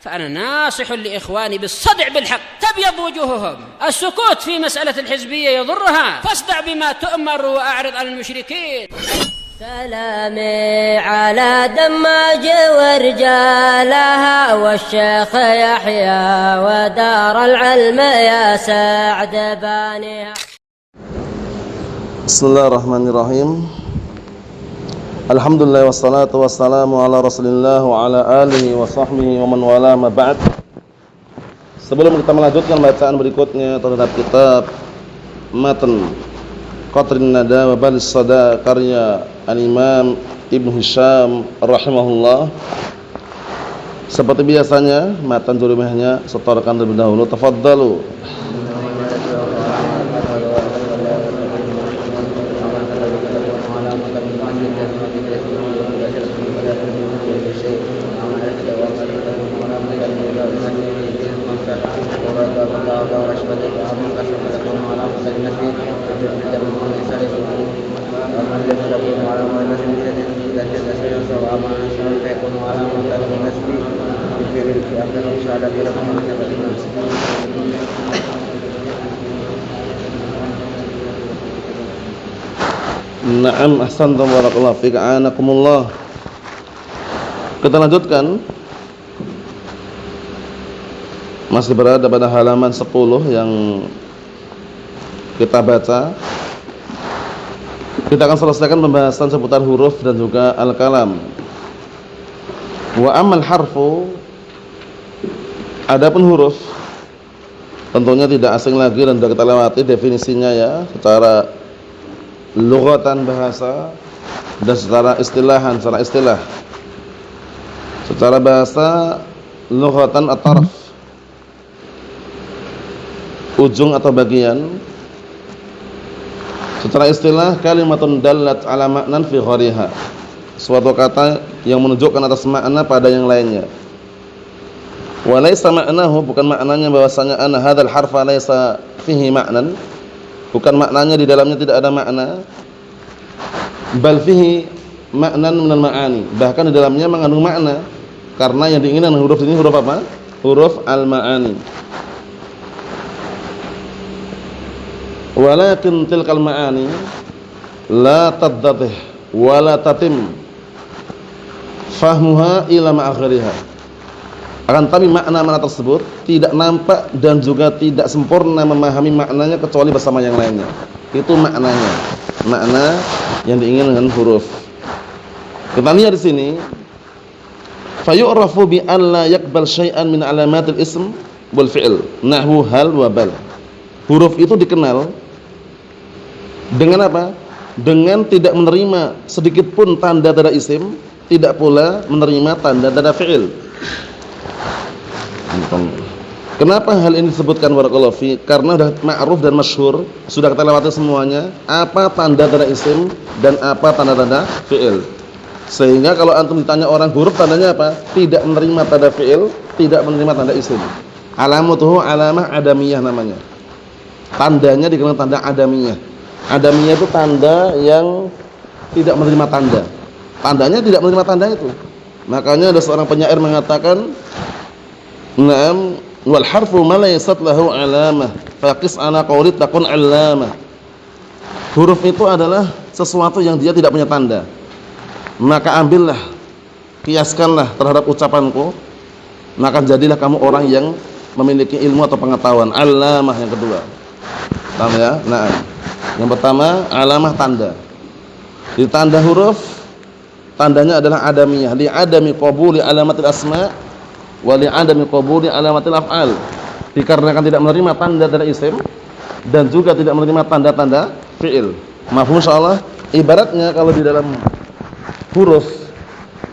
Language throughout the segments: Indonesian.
فأنا ناصح لإخواني بالصدع بالحق تبيض وجوههم. السكوت في مسألة الحزبية يضرها، فاصدع بما تؤمر وأعرض عن المشركين. سلامي على دماج ورجالها والشيخ يحيى ودار العلم يا سعد بانيها. Bismillahirrahmanirrahim. Alhamdulillah wassalatu wassalamu ala Rasulillah wa ala alihi wa sahbihi wa man wala ma ba'd. Sebelum kita melanjutkan bacaan berikutnya terhadap kitab Matan Qatrin Nada wa Balis Sada karya Al-Imam Ibnu Hisham rahimahullah. Seperti biasanya matan jurumihnya setorkan terlebih dahulu. Tafaddalu. Na'am ahsantum barakallahu fik a'anakumullah. Kita lanjutkan. Masih berada pada halaman 10 yang kita baca. Kita akan selesaikan pembahasan seputar huruf dan juga al-kalam. Wa amal harfu, adapun huruf tentunya tidak asing lagi dan sudah kita lewati definisinya ya, secara lughatan bahasa dan secara istilahan, secara istilah. Secara bahasa lughatan at-taraf, ujung atau bagian. Secara istilah kalimatun dallat ala ma'nan fi ghariha, suatu kata yang menunjukkan atas makna pada yang lainnya. Wa laysa ma'nahu, bukan maknanya bahwasanya anna hadzal harfa laysa fihi ma'nan, bukan maknanya di dalamnya tidak ada makna. Bal fihi ma'nan minal ma'ani, bahkan di dalamnya mengandung makna, karena yang diinginkan huruf ini huruf apa? Huruf al-ma'ani. Walakin tilkal ma'ani la taddatih wa la tatim fahmuha ila ma'akhiriha. Akan tapi makna-makna tersebut tidak nampak dan juga tidak sempurna memahami maknanya kecuali bersama yang lainnya. Itu maknanya, makna yang diinginkan dengan huruf. Kita lihat di sini, fayu'rafu bi an la yaqbal syai'an min alamatil ism wal fi'l nahwu hal wa bal. Huruf itu dikenal dengan apa? Dengan tidak menerima sedikit pun tanda tanda isim, tidak pula menerima tanda tanda fi'il. Kenapa hal ini disebutkan barakallahu fi? Karena sudah ma'ruf dan masyhur, sudah kita lewati semuanya apa tanda-tanda isim dan apa tanda-tanda fi'il. Sehingga kalau antum ditanya orang huruf tandanya apa? Tidak menerima tanda fi'il, tidak menerima tanda isim. Alamatuhu alamah adamiyah namanya. Tandanya dikenal tanda adamiyah. Adamiyah itu tanda yang tidak menerima tanda. Tandanya tidak menerima tanda itu. Makanya ada seorang penyair mengatakan, "Na'am wal harfu ma laysat lahu alamah faqis ala qawli takun 'allamah." Huruf itu adalah sesuatu yang dia tidak punya tanda. Maka ambillah, kiaskanlah terhadap ucapanku, maka jadilah kamu orang yang memiliki ilmu atau pengetahuan. Allamah yang kedua. Paham ya? Nah, yang pertama alamah tanda. Di tanda huruf, tandanya adalah adamiyah, li adami qabuli alamatil asma wa li adami qabuli alamatil af'al. Dikarenakan tidak menerima tanda-tanda isim dan juga tidak menerima tanda-tanda fi'il. Mafhum insyaallah? Ibaratnya kalau di dalam huruf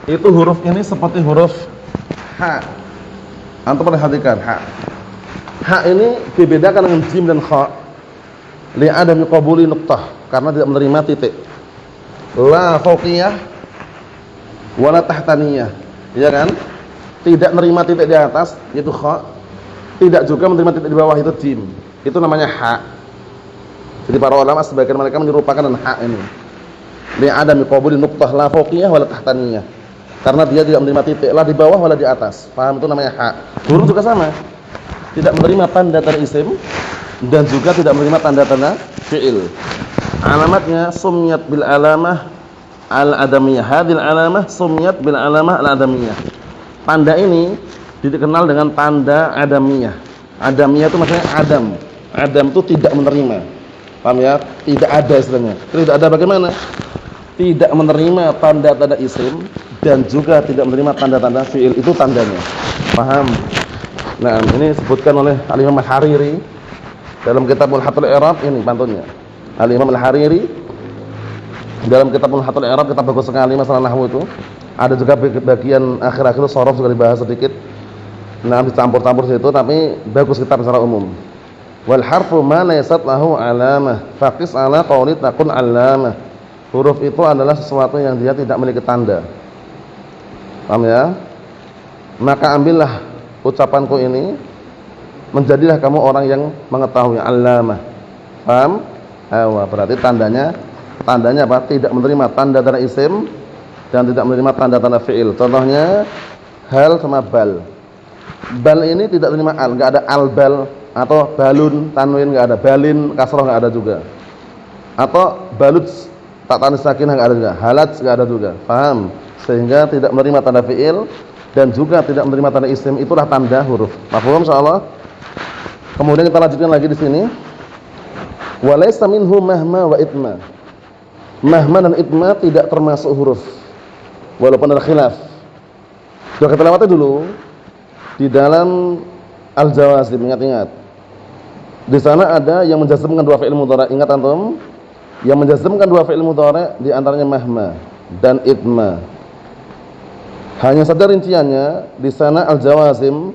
itu, huruf ini seperti huruf ha. Antum perhatikan ha. Ha ini dibedakan dengan jim dan kha. Li adami qabuli nuqtah, karena tidak menerima titik. La fawqiyah wala tahtaniyah, ya kan? Tidak menerima titik di atas, yaitu kha. Tidak juga menerima titik di bawah, itu jim. Itu namanya ha. Jadi para ulama sebagian mereka menyerupakan dengan ha ini. Li adami qabuli nuqtah la fawqiyah wala tahtaniyah. karena dia tidak menerima titik la di bawah wala di atas. Paham? Itu namanya ha. Huruf juga sama, tidak menerima tanda-tanda isim dan juga tidak menerima tanda-tanda fi'il. Alamatnya sumyat bil alamah al-adamiyah. Hadil alamah sumyat bil alamah al-adamiyah. Tanda ini dikenal dengan tanda adamiyah. Adamiyah itu maksudnya adam. Adam itu tidak menerima. Paham ya? Tidak ada istilahnya. Tidak ada bagaimana? Tidak menerima tanda-tanda isim dan juga tidak menerima tanda-tanda fi'il. Itu tandanya. Paham? Nah, ini disebutkan oleh Al-Imam Al-Hariri dalam kitab Mulhatul I'rab, ini pantunnya. Al-Imam Al-Hariri dalam kitab Mulhatul I'rab, kitab bagus sekali masalah nahwu itu. Ada juga bagian akhir-akhir shorof juga dibahas sedikit. Nah, dicampur-campur situ, tapi bagus kitab secara umum. Wal harfu ma laysat lahu alamah faqis ala qawli takun alamah. Huruf itu adalah sesuatu yang dia tidak memiliki tanda. Paham ya? Maka ambillah ucapanku ini, menjadilah kamu orang yang mengetahui, alamah. Paham? Berarti tandanya apa? Tidak menerima tanda-tanda isim dan tidak menerima tanda-tanda fi'il. Contohnya hal sama bal. Bal ini tidak menerima al, enggak ada al-bal, atau balun tanwin enggak ada, balin kasrah enggak ada juga. Atau balut tak tanis sakinah enggak ada juga, halat enggak ada juga. Paham? Sehingga tidak menerima tanda fi'il dan juga tidak menerima tanda isim, itulah tanda huruf. Paham insyaallah? Kemudian kita lanjutkan lagi di sini. Walaysa minhu mahma wa itma. Mahma dan itma tidak termasuk huruf. Walaupun ada khilaf. Sudah kita lewati dulu di dalam al-jawazim, ingat-ingat. Di sana ada yang menjazmkan dua fi'il mudhari'. Ingat antum? Yang menjazmkan dua fi'il mudhari' di antaranya mahma dan itma. Hanya saja rinciannya di sana al-jawazim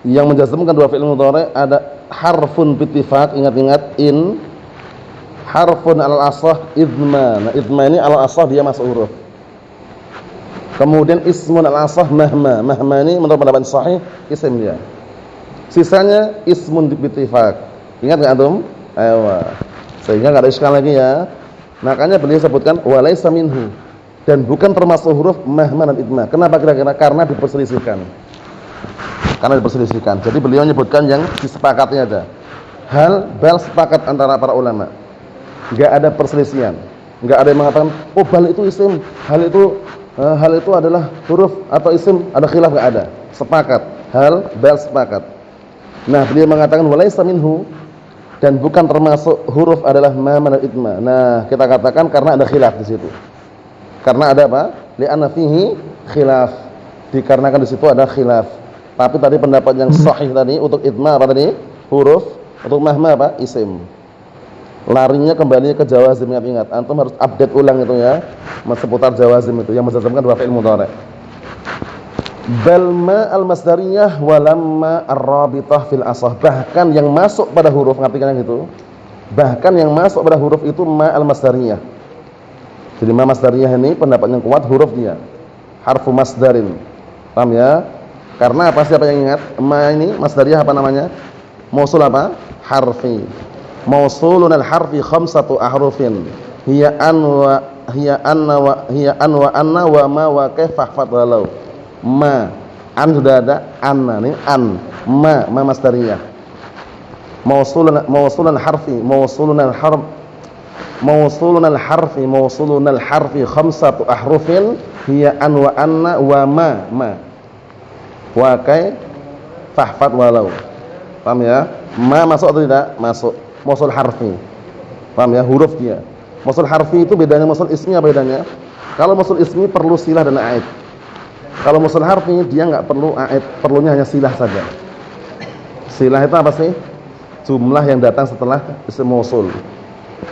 yang menjazmkan dua fi'il mudhari' ada harfun bittifaq, ingat-ingat, in, harfun al-asah idma. Nah, idma ini al-asah dia masuk huruf. Kemudian ismun al-asah mahma. Mahma ini menurut pendapat sahih isim dia. Sisanya ismun bittifaq. Ingat enggak antum? Sehingga enggak ada iskal lagi ya. Makanya beliau sebutkan walaysa minhu, dan bukan termasuk huruf mahma dan itma. Kenapa kira-kira? Karena diperselisihkan. Jadi beliau menyebutkan yang disepakati aja. Hal bal sepakat antara para ulama. Enggak ada perselisihan. Enggak ada yang mengatakan, "Oh, bal itu isim, hal itu adalah huruf atau isim." Ada khilaf enggak ada. Sepakat. Hal bal sepakat. Nah, beliau mengatakan walaysa minhu, dan bukan termasuk huruf adalah mahma dan itma. Nah, kita katakan karena ada khilaf di situ. Karena ada apa? Li'anna fihi khilaf. Dikarenakan di situ ada khilaf. Tapi tadi pendapat yang sahih tadi untuk itma apa tadi? Huruf. Untuk mahma apa? Isim. Larinya kembali ke jawazim, ingat. Antum harus update ulang itu ya, seputar jawazim itu yang menjazmkan dua fi'il mudhari'. Bal ma al-masdariyah wa lamma ar-rabithah fil asah. Bahkan yang masuk pada huruf, ngartikan gitu. Bahkan yang masuk pada huruf itu ma al-masdariyah. Jadi ma masdariyah ini pendapat yang kuat huruf dia. Harfu masdarin. Paham ya? Karena apa? Siapa yang ingat? Ma ini masdariyah apa namanya? Mausul apa? Harfi. Mausulun al-harfi khamsatu ahrufin. Hiya an wa anna wa ma wa kaif fahfad walau. Ma an sudah ada, anna ini an. Ma masdariyah. Mausulun al-harfi khamsatu ahrufin. Hiya an wa anna wa ma. Wa kai fahfad walau. Paham ya? Ma masuk atau tidak? Masuk. Mausul harfi. Paham ya? Huruf dia. Mausul harfi itu bedanya mausul ismi apa bedanya? Kalau mausul ismi perlu silah dan aid. Kalau mausul harfi dia enggak perlu aid, perlunya hanya silah saja. Silah itu apa sih? Jumlah yang datang setelah isim mausul,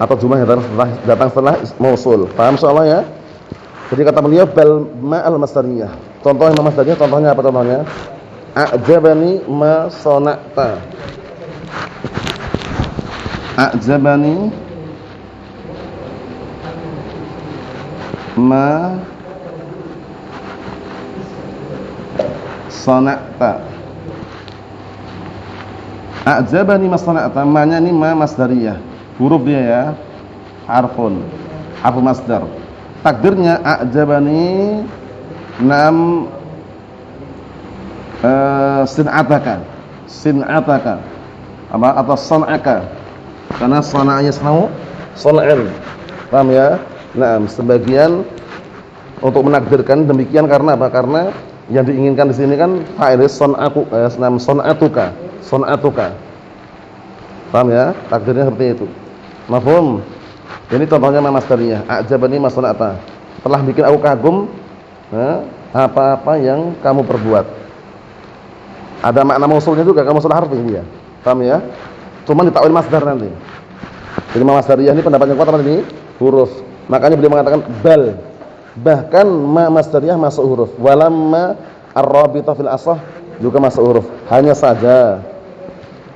atau jumlah yang datang setelah mausul. Paham insyaallah ya? Jadi kata beliau bal ma al-masdariyah. Contohnya ma masdariyah, contohnya apa contohnya? A'jabani ma sana'ta. A'jabani ma sana'ta. A'jabani ma sana'ta, ma-nya ini ma masdariyah. Huruf dia ya. Harfu masdar. Takdirnya a'jabani Naam sin'ataka. Sin'ataka. Apa atau san'aka. Karena sana'nya sanau san'an. Paham ya? Naam, sebagian untuk menakdirkan demikian karena apa? Karena yang diinginkan di sini kan fa'il san'aku, san'atuka, san'atuka. Paham ya? Takdirnya seperti itu. Mafhum? Ini contohnya masdariyah. A'jabani ma sana'ata. Telah bikin aku kagum apa-apa yang kamu perbuat. Ada makna mausulnya juga, kamu mausul harfi dia. Paham ya? Cuma ditakwil masdar nanti. Jadi masdariyah ini pendapatnya kuat apa ini? Huruf. Makanya beliau mengatakan bal. Bahkan ma masdariyah masuk huruf. Walamma ar-rabithah fil asah juga masuk huruf. Hanya saja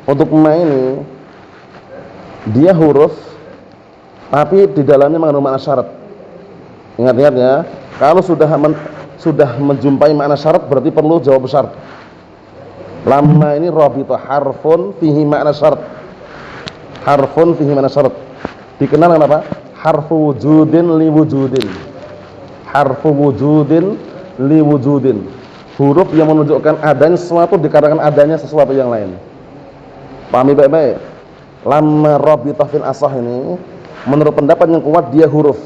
untuk ma ini dia huruf tapi di dalamnya mengandung makna syarat. Ingat-ingat ya. Kalau sudah menjumpai makna syarat berarti perlu jawab syarat. Lamma ini rabithah harfun fihi makna syarat. Harfun fihi makna syarat. Dikenal dengan apa? Harfu wujudin li wujudin. Harfu wujudin li wujudin. Huruf yang menunjukkan adanya sesuatu dikarenakan adanya sesuatu yang lain. Pahami baik-baik. Lamma rabithah fil asah ini menurut pendapat yang kuat dia huruf.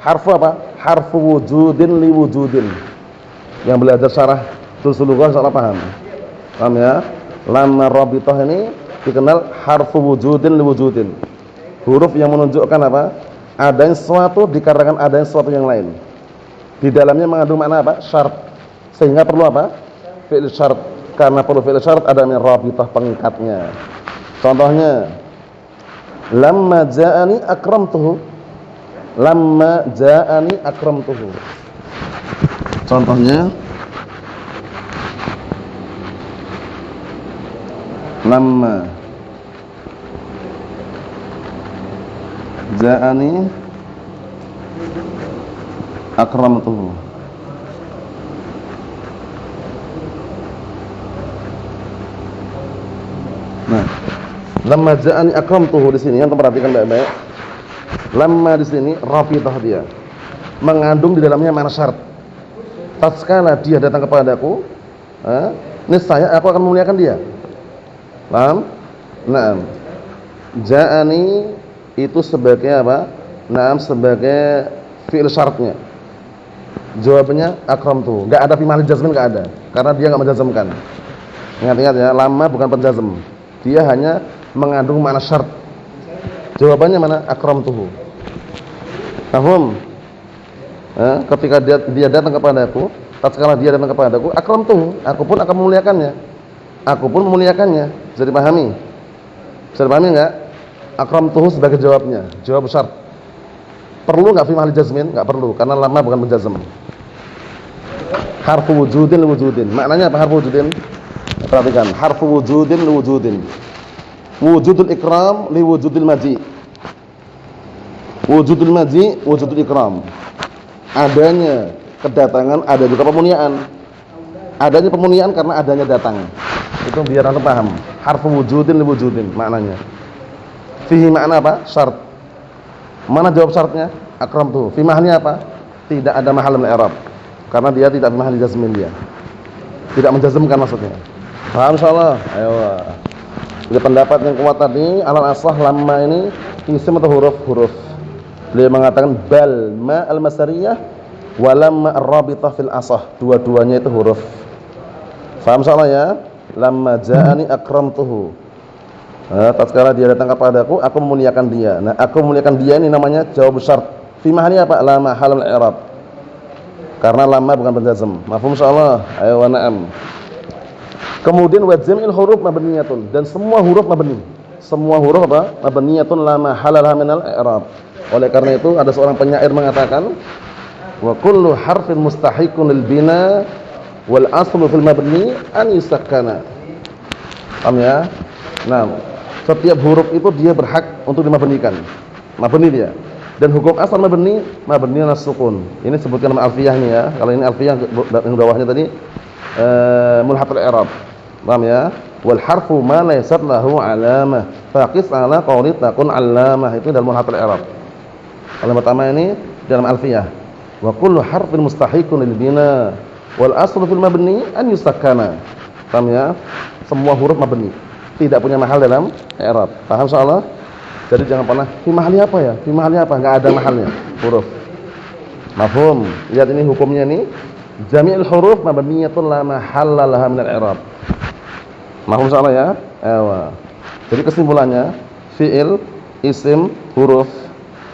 Harfu apa? Harfu wujudin li wujudin. Yang belajar syarah Tusulughah insyaallah paham. Paham ya? Lamma rabithah ini dikenal harfu wujudin li wujudin. Huruf yang menunjukkan apa? Adanya sesuatu dikarenakan adanya sesuatu yang lain. Di dalamnya mengandung makna apa? Syarat. Sehingga perlu apa? Fi'il syarat. Karena perlu fi'il syarat ada rabithah pengikatnya. Contohnya lamma ja'ani akramtuhu. Lamma ja'ani akramtuhu. Contohnya lamma ja'ani akramtuhu. Nah, lamma ja'ani akramtuhu di sini yang perhatikan baik-baik. Lamma di sini rabithah dia. Mengandung di dalamnya makna syarat. Tatkala dia datang kepadaku, niscaya aku akan memuliakan dia. Paham? Naam. Ja'ani itu sebagai apa? Naam, sebagai fi'il syaratnya. Jawabannya akramtu. Enggak ada fi mahall jazmin, enggak ada. Karena dia enggak menjazmkan. Ingat-ingat ya, lamma bukan penjazm. Dia hanya mengandung makna syarat. Jawabannya mana? Akramtuhu. Paham? Ketika dia datang kepadaku, tatkala dia datang kepadaku, akramtuhu, aku pun akan memuliakannya. Aku pun memuliakannya. Bisa dipahami? Bisa dipahami enggak? Akramtuhu sebagai jawabnya, jawab syarat. Perlu enggak fi mahall jazmin? Enggak perlu, karena lamma bukan penjazm. Harfu wujudin li wujudin. Maknanya apa harfu wujudin? Perhatikan, harfu wujudin li wujudin. Wujudul ikram li wujudil maji. Wujudul maji, wujudul ikram. Adanya kedatangan, ada juga pemuliaan. Adanya pemuliaan karena adanya datang. Itu biar anda paham. Harfu wujudin li wujudin maknanya. Fihi makna apa? Syarat. Mana jawab syaratnya? Akramtu. Fi mahalnya apa? Tidak ada mahal al-i'rab. Karena dia tidak fi mahal jazmin dia. Tidak menjazmkan maksudnya. Paham insyaallah? Ayo. Jadi pendapat yang kuat tadi alal asah lamma ini isim atau huruf-huruf. Beliau mengatakan bal ma al-masdariyah wa lamma ar-rabithah fil asah. Dua-duanya itu huruf. Paham insyaallah ya? Lamma ja'ani akramtuhu. Tatkala dia datang kepadaku, aku memuliakan dia. Nah, aku memuliakan dia ini namanya jawab syarat. Fi mahalnya apa? La mahal al-i'rab. Karena lamma bukan penjazm. Mafhum insyaallah? Ayo wa na'am. Kemudian wa jam'il huruf mabniyatun, dan semua huruf mabni. Semua huruf apa? Mabniyatun la mahalaha minal i'rab. Oleh karena itu ada seorang penyair mengatakan wa kullu harfin mustahiqun lil bina wal aslu fil mabni an yusakkana. Paham ya? Nah, setiap huruf itu dia berhak untuk dimabnikan. Mabni dia. Dan hukum asal mabni as-sukun. Ini sebutkan dalam alfiyah nih ya. Kalau ini alfiyah yang bawahnya tadi mulhatul i'rab. Paham ya? Wal harfu ma laysat lahu alamah faqis ala qawli takun alamah. Itu dalam mulhatul i'rab. Kalau pertama ini dalam alfiyah. Wa kullu harfin mustahiqun lil bina Wal aslu fil mabni an yusakkana. Paham ya? Semua huruf mabni tidak punya mahal dalam i'rab. Paham insyaallah? Jadi jangan pernah fi mahali apa ya? Fi mahali apa? Enggak ada mahalnya huruf. Mafhum? Lihat ini hukumnya nih. Jami'ul huruf mabniyatun la mahalla laha min al-i'rab. Mafhum insyaallah ya? Ewa. Jadi kesimpulannya fi'il, isim, huruf.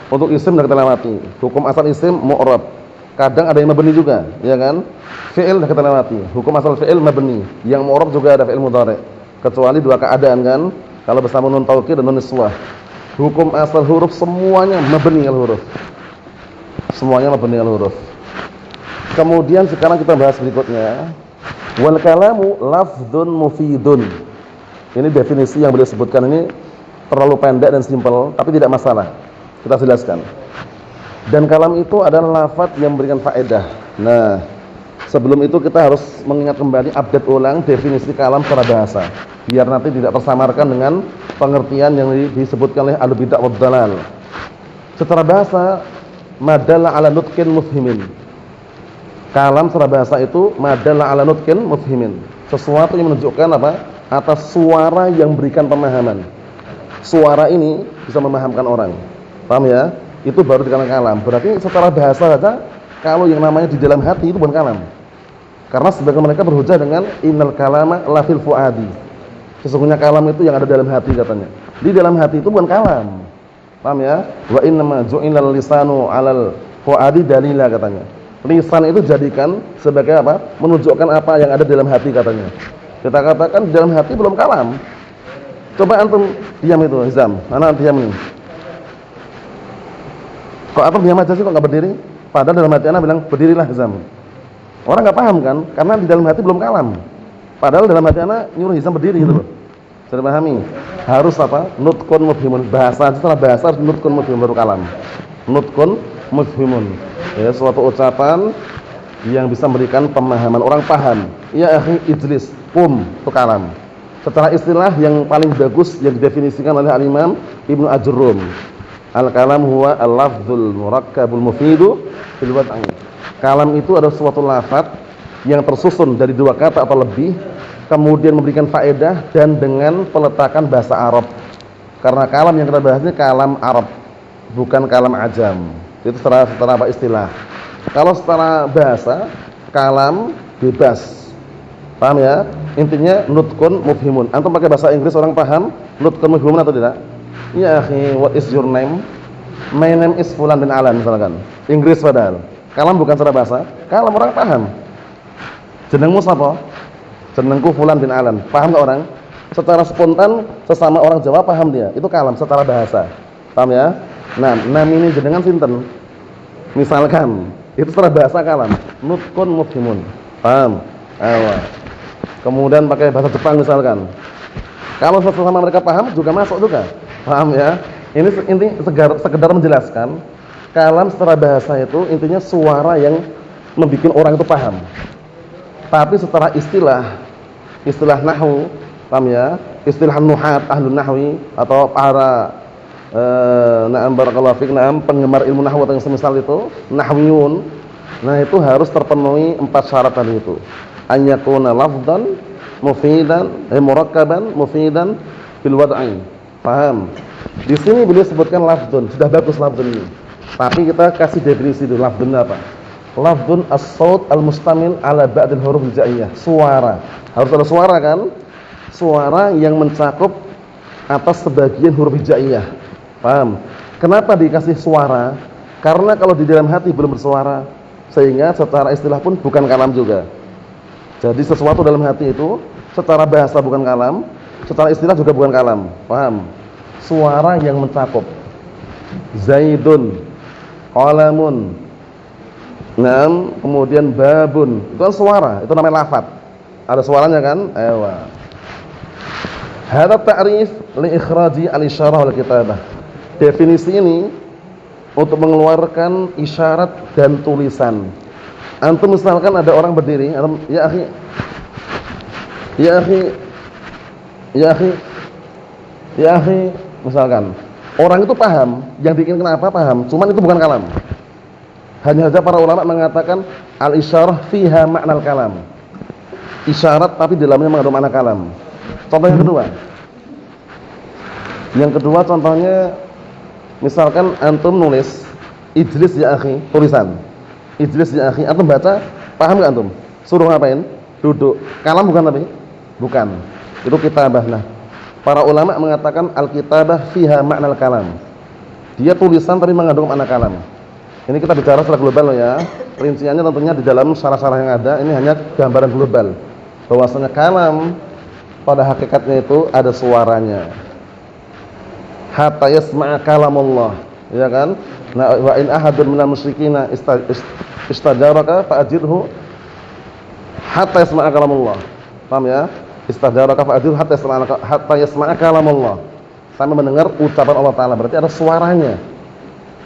Untuk isim sudah kita lewati. Hukum asal isim mu'rab. Kadang ada yang mabni juga, ya kan? Fi'il sudah kita lewati. Hukum asal fi'il mabni. Yang mu'rab juga ada fi'il mudhari'. Kecuali dua keadaan kan? Kalau bersama nun taukid dan nun niswah. Hukum asal huruf semuanya mabni al-huruf. Semuanya mabni al-huruf. Kemudian sekarang kita bahas berikutnya. Wal kalamu lafdzun mufidun. Ini definisi yang beliau sebutkan ini terlalu pendek dan simpel, tapi tidak masalah. Kita jelaskan. Dan kalam itu adalah lafaz yang memberikan faedah. Nah, sebelum itu kita harus mengingat kembali, update ulang definisi kalam secara bahasa, biar nanti tidak tersamarkan dengan pengertian yang disebutkan oleh al-bid'ah wad dalal. Secara bahasa, madalla ala nutqin mufhimin. Kalam secara bahasa itu madalla ala nutqin mufhimin. Sesuatu yang menunjukkan apa? Atas suara yang memberikan pemahaman. Suara ini bisa memahamkan orang. Paham ya? Itu baru dikatakan kalam. Berarti secara bahasa saja, kalau yang namanya di dalam hati itu bukan kalam. Karena sebagian mereka berhujjah dengan innal kalama la fil fuadi. Sesungguhnya kalam itu yang ada dalam hati katanya. Di dalam hati itu bukan kalam. Paham ya? Wa innama ju'ilal lisanu 'alal fuadi dalila katanya. Lisan itu jadikan sebagai apa? Menunjukkan apa yang ada dalam hati katanya. Kita katakan di dalam hati belum kalam. Coba antum diam itu, Hizam. Mana diam ini? Kok antum diam aja sih, kok enggak berdiri? Padahal dalam hati ana bilang berdirilah, Hizam. Orang enggak paham kan? Karena di dalam hati belum kalam. Padahal dalam hati ana nyuruh Hizam berdiri gitu loh. Sudah pahami? Harus apa? Nutqun mufhimun. Bahasa setelah bahasa harus nutqun mufhimun baru kalam. Nutqun mufhimun. Ya, suatu ucapan yang bisa memberikan pemahaman, orang paham. Ya akhi ijlis, qum, itu kalam. Secara istilah yang paling bagus yang didefinisikan oleh al-Imam Ibnu Ajurrum. Al-kalam huwa al-lafdzul murakkabul mufidu fil wad'i. Kalam itu adalah suatu lafaz yang tersusun dari dua kata atau lebih, kemudian memberikan faedah dan dengan peletakan bahasa Arab. Karena kalam yang kita bahas ini kalam Arab, bukan kalam ajam. Itu secara apa istilah. Kalau secara bahasa, kalam bebas. Paham ya? Intinya nutqun mufhimun. Antum pakai bahasa Inggris orang paham nutqun mufhimun atau tidak? Ya akhi, what is your name? My name is Fulan bin Alan misalkan. Inggris padahal. Kalam bukan secara bahasa, kalam orang paham. Jenengmu siapa? Jenengku Fulan bin Alan. Paham enggak orang? Secara spontan sesama orang Jawa paham dia. Itu kalam secara bahasa. Paham ya? Nah, ini jenengan sinten? Misalkan, itu secara bahasa kalam, nutqun mufhimun. Paham? Ayo. Kemudian pakai bahasa Jepang misalkan. Kalau sama mereka paham juga masuk juga. Paham ya? Ini sekedar menjelaskan kalam secara bahasa itu intinya suara yang membuat orang itu paham. Tapi secara istilah nahwu, paham ya? Istilah nuhat, ahlun nahwi atau para na'am barakallahu fik, na'am penggemar ilmu nahwu atau yang semisal itu, nahwiyun. Nah, itu harus terpenuhi 4 syarat tadi itu. An yakuna lafdhan mufidan, murakkaban mufidan fil wad'i. Paham? Di sini beliau sebutkan lafdhun, sudah bagus lafdhun ini. Tapi kita kasih definisi dulu lafdhun apa? Lafdhun as-saut al-mustamil ala ba'dil huruf hijaiyah. Suara. Harus ada suara kan? Suara yang mencakup atas sebagian huruf hijaiyah. Paham? Kenapa dikasih suara? Karena kalau di dalam hati belum bersuara, sehingga secara istilah pun bukan kalam juga. Jadi sesuatu dalam hati itu secara bahasa bukan kalam, secara istilah juga bukan kalam. Paham? Suara yang mencakup. Zaidun, qalamun, nam, kemudian babun. Itu kan suara, itu namanya lafaz. Ada suaranya kan? Ewa. Hadza ta'rif li ikhraji al-isyarah wal kitabah. Definisi ini untuk mengeluarkan isyarat dan tulisan. Antum misalkan ada orang berdiri, ya akhi, misalkan orang itu paham, yang bikin kenapa paham, cuman itu bukan kalam. Hanya saja para ulama mengatakan Al-isyarah fiha makna al-kalam. Isyarat tapi di dalamnya mengandung makna kalam. Contoh yang kedua. Yang kedua contohnya misalkan antum nulis ijlis ya akhi, tulisan. Ijlis ya akhi, antum baca, paham enggak antum? Suruh ngapain? Duduk. Kalam bukan tapi? Bukan. Itu kitabah. Nah, para ulama mengatakan al-kitabah fiha makna al-kalam. Dia tulisan tapi mengandung makna kalam. Ini kita bicara secara global ya. Rinciannya tentunya di dalam syarah-syarah yang ada. Ini hanya gambaran global. Bahwasanya kalam pada hakikatnya itu ada suaranya. Hatta yasma'a kalamullah, ya kan? Nah, wa in ahadun minal musyrikina istajaraka fa'ajirhu hatta yasma'a kalamullah. Paham ya? Istajaraka fa'ajirhu hatta yasma'a kalamullah. Sampai mendengar ucapan Allah Ta'ala, berarti ada suaranya,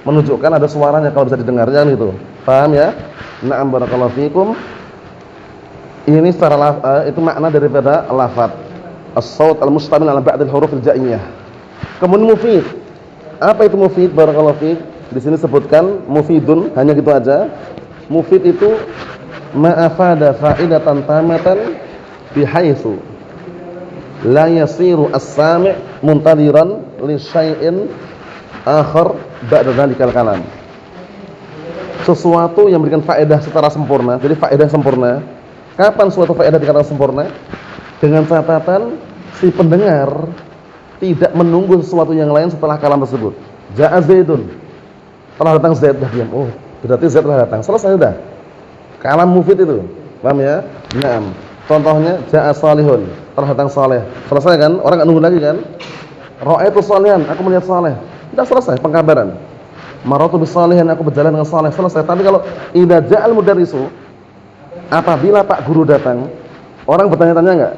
menunjukkan ada suaranya kalau bisa didengar, jangan itu. Paham ya? Na'am barakallahu fikum. Ini secara itu makna daripada lafaz as-saut al-mustamil ala ba'd al-huruf al-ja'iyah. Kemudian mufid. Apa itu mufid? Barakallahu fik. Di sini sebutkan mufidun, hanya gitu aja. Mufid itu ma'afada fa'idatan tamatan bihaitsu la yasiru as-sami' muntadiran li syai'in akhar ba'da dzalikal kalam. Sesuatu yang memberikan faedah secara sempurna. Jadi faedah sempurna. Kapan suatu faedah dikatakan sempurna? Dengan catatan si pendengar tidak menunggu sesuatu yang lain setelah kalam tersebut. Ja'a Zaidun. Telah datang Zaid, dah diam. Oh, berarti Zaid telah datang. Selesai sudah. Kalam mufid itu. Paham ya? Naam. Contohnya ja'a Salihun. Telah datang Saleh. Selesai kan? Orang enggak nunggu lagi kan? Ra'aitu Salihan, aku melihat Saleh. Sudah selesai pengkabaran. Maratu bis Salihin, aku berjalan dengan Saleh. Selesai. Tapi kalau idza ja'al mudarrisu, apabila Pak Guru datang, orang bertanya-tanya enggak?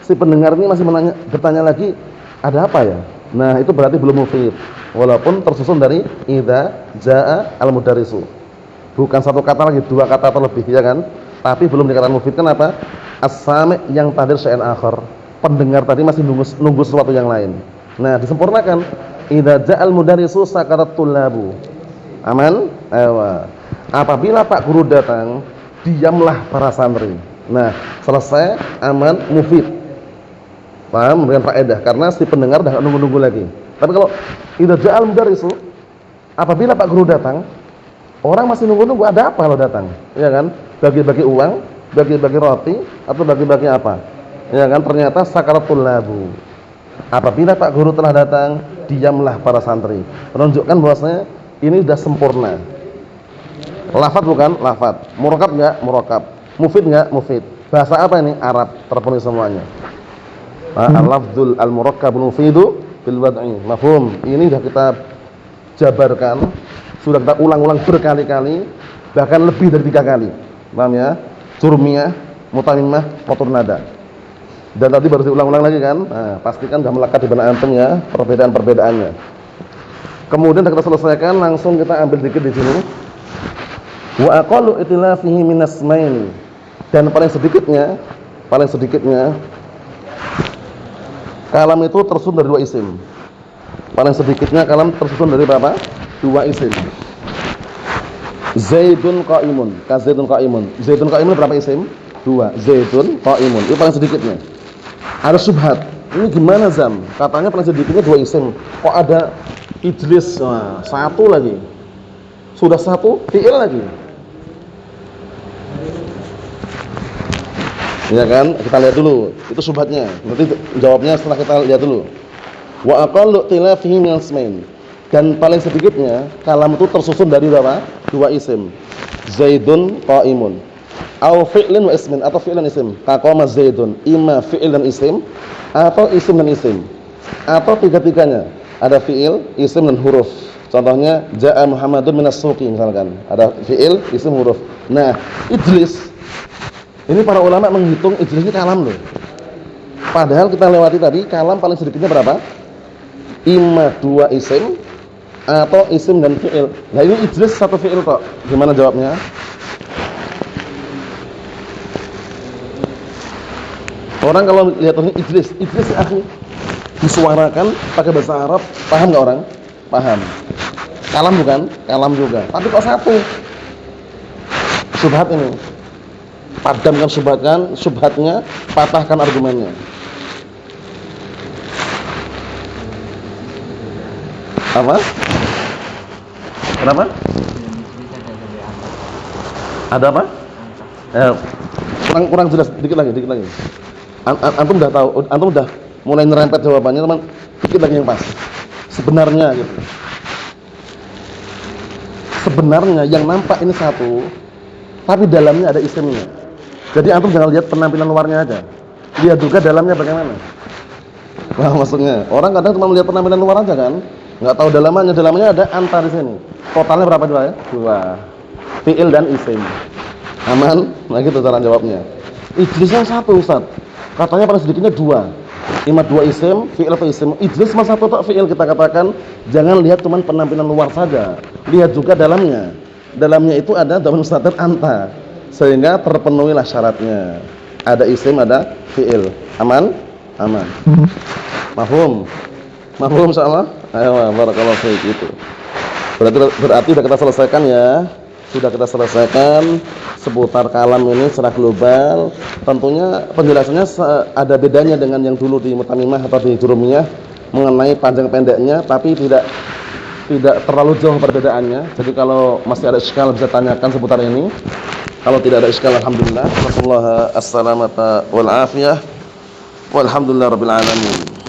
Si pendengar ini masih bertanya lagi, ada apa ya? Nah, itu berarti belum mufid. Walaupun tersusun dari idza jaa al-mudarrisu. Bukan satu kata lagi, dua kata atau lebih, ya kan? Tapi belum dikatakan mufid. Kenapa? As-sami' yang tadir syai'an akhar. Pendengar tadi masih nunggu sesuatu yang lain. Nah, disempurnakan. Idza jaa al-mudarrisu sakarat tullabu. Aman? Ewa. Apabila Pak Guru datang, diamlah para santri. Nah, selesai, aman, mufid. Paham? Dengan faedah. Karena si pendengar dah nunggu-nunggu lagi. Tapi kalau idza ja'al mudarrisu, apabila Pak Guru datang, orang masih nunggu-nunggu, ada apa kalau datang? Ya kan? Bagi-bagi uang, bagi-bagi roti, atau bagi-bagi apa? Ya kan? Ternyata sakaratul labu. Apabila Pak Guru telah datang, diamlah para santri. Menunjukkan bahwasanya ini sudah sempurna. Lafaz bukan? Lafaz. Murakab enggak? Murakab. Mufid enggak? Mufid. Bahasa apa ini? Arab. Terpenuhi semuanya. Al-lafdzul al-murakkabul mufidu bil wad'i. Mafhum. Ini sudah kita jabarkan, sudah kita ulang-ulang berkali-kali, bahkan lebih dari 3 kali. Paham ya? Jurmiyah, mutamimah, qatur nada. Dan tadi baru diulang-ulang lagi kan? Nah, pastikan sudah melekat di benak antum ya, perbedaan-perbedaannya. Kemudian kita selesaikan, langsung kita ambil dikit di sini. Wa aqallu itlafihi min asmaini. Dan paling sedikitnya kalam itu tersusun dari 2 isim. Paling sedikitnya kalam tersusun dari berapa? 2 isim. Zaidun qa'imun. Ka Zaidun qa'imun. Zaidun qa'imun berapa isim? 2. Zaidun qa'imun. Itu paling sedikitnya. Ada subhat. Ini gimana Zam? Katanya paling sedikitnya 2 isim. Kok ada ijlis? Nah, 1 lagi. Sudah 1 fi'il lagi. Ya kan? Kita lihat dulu. Itu subhatnya. Nanti jawabnya setelah kita lihat dulu. Wa aqallu tilafihi min ismain. Dan paling sedikitnya kalam itu tersusun dari berapa? 2 isim. Zaidun qa'imun. Au fi'lin wa ismin, atau fi'il dan isim. Qaqama Zaidun, imma fi'il dan isim atau isim dan isim. Atau tiga-tiganya. Ada fi'il, isim dan huruf. Contohnya ja'a Muhammadun minas suqi misalkan. Ada fi'il, isim, huruf. Nah, ijlis. Ini para ulama menghitung ijlis ini kalam loh. Padahal kita lewati tadi kalam paling sedikitnya berapa? Imma 2 isim atau isim dan fi'il. Nah, ini ijlis 1 fi'il kok. Gimana jawabnya? Orang kalau lihat ini ijlis akhi disuarakan pakai bahasa Arab, paham enggak orang? Paham. Kalam bukan? Kalam juga. Tapi kok 1? Syubhat ini. Padamkan syubhatnya, patahkan argumennya. Apa? Kenapa? Ada apa? Kurang jelas, dikit lagi. Antum udah tahu, antum udah mulai nyerempet jawabannya, teman. Dikit lagi yang pas. Sebenarnya gitu. Sebenarnya yang nampak ini satu, tapi dalamnya ada isimnya. Jadi antum jangan lihat penampilan luarnya aja. Lihat juga dalamnya bagaimana. Nah, maksudnya orang kadang cuma melihat penampilan luar aja kan, nggak tahu dalamnya. Dalamnya ada anta di sini. Totalnya berapa dua ya? Dua. Fi'il dan isim. Aman? Nah gitu cara jawabnya. Ijlisnya satu, Ustaz. Katanya paling sedikitnya dua. Ima dua isim, fi'il atau isim. Ijlis cuma satu tak fi'il, kita katakan jangan lihat cuma penampilan luar saja. Lihat juga dalamnya. Dalamnya itu ada dhamir mustatir anta. Sehingga terpenuhilah syaratnya. Ada isim, ada fi'il. Aman? Aman. Mafhum? Mafhum insyaallah? Ayo, barakallahu fiik itu. Berarti sudah kita selesaikan ya. Sudah kita selesaikan seputar kalam ini secara global. Tentunya penjelasannya ada bedanya dengan yang dulu di Mutamimah atau di Jurumiyah mengenai panjang pendeknya, tapi tidak terlalu jauh perbedaannya. Jadi kalau masih ada iskal bisa tanyakan seputar ini. Kalau tidak ada iskal, alhamdulillah. Wassallallahu assalamata wal afiyah. Walhamdulillah rabbil alamin.